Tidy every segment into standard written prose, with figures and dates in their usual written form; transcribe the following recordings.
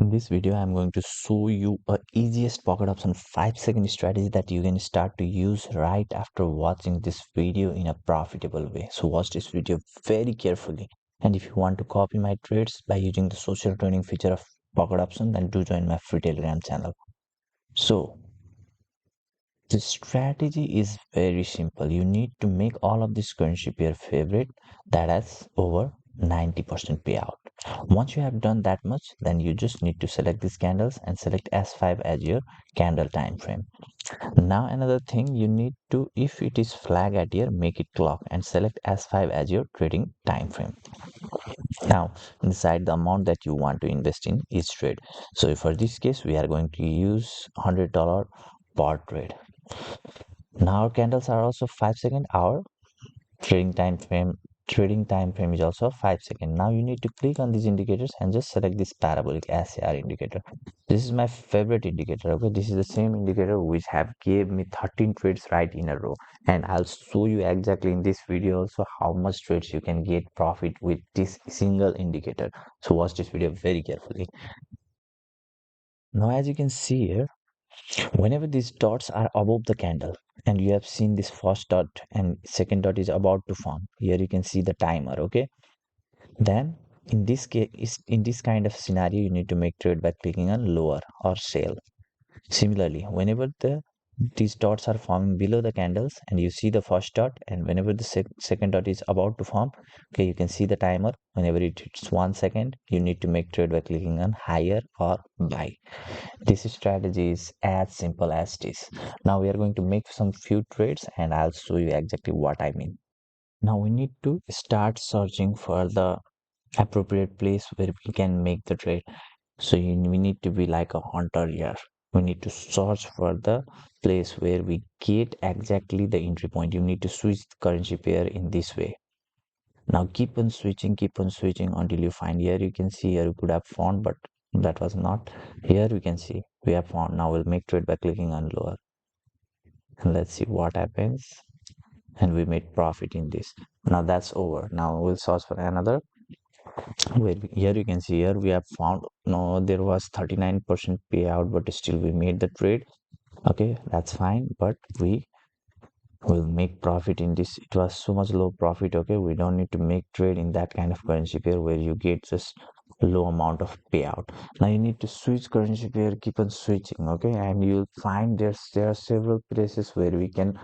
In this video, I'm going to show you a easiest pocket option 5-second strategy that you can start to use right after watching this video in a profitable way. So watch this video very carefully. And if you want to copy my trades by using the social trading feature of pocket option, then do join my free Telegram channel. So the strategy is very simple. You need to make all of this currency pair favorite that has over 90% payout. Once you have done that much, then you just need to select these candles and select S5 as your candle time frame. Now another thing you need to, if it is flag at here, make it clock and select S5 as your trading time frame. Now decide the amount that you want to invest in each trade. So for this case, we are going to use $100 per trade. Now our candles are also 5 second. Our trading time frame is also 5 second. Now you need to click on these indicators and just select this parabolic SAR indicator. This is my favorite indicator. Okay, this is the same indicator which have gave me 13 trades right in a row, and I'll show you exactly in this video also how much trades you can get profit with this single indicator. So watch this video very carefully. Now as you can see here, whenever these dots are above the candle and you have seen this first dot and second dot is about to form, here you can see the timer. Okay, then in this case, in this kind of scenario, you need to make trade by clicking on lower or sell. Similarly, whenever these dots are forming below the candles and you see the first dot, and whenever the second dot is about to form, okay, you can see the timer. Whenever it hits 1 second, you need to make trade by clicking on higher or buy. This strategy is as simple as this. Now we are going to make some few trades and I'll show you exactly what I mean. Now we need to start searching for the appropriate place where we can make the trade. So we need to be like a hunter here. We need to search for the place where we get exactly the entry point. You need to switch the currency pair in this way. Now keep on switching until you find. Here you can see, here you could have found, but that was not. Here we can see we have found. Now we'll make trade by clicking on lower, and let's see what happens. And we made profit in this. Now that's over. Now we'll search for another. Here you can see, here we have found, no, there was 39% payout, but still we made the trade. Okay, that's fine, but we will make profit in this. It was so much low profit. Okay, we don't need to make trade in that kind of currency pair where you get just low amount of payout. Now you need to switch currency pair, keep on switching. Okay, and you'll find there are several places where you can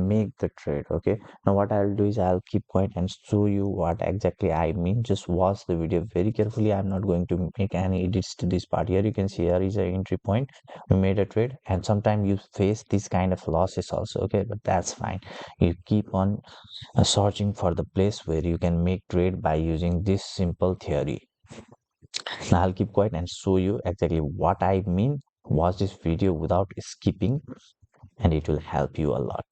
make the trade. Okay, now what I'll do is I'll keep quiet and show you what exactly I mean. Just watch the video very carefully. I'm not going to make any edits to this part. Here you can see, here is an entry point. We made a trade, and sometimes you face this kind of losses also. Okay, but that's fine. You keep on searching for the place where you can make trade by using this simple theory. Now I'll keep quiet and show you exactly what I mean. Watch this video without skipping and it will help you a lot.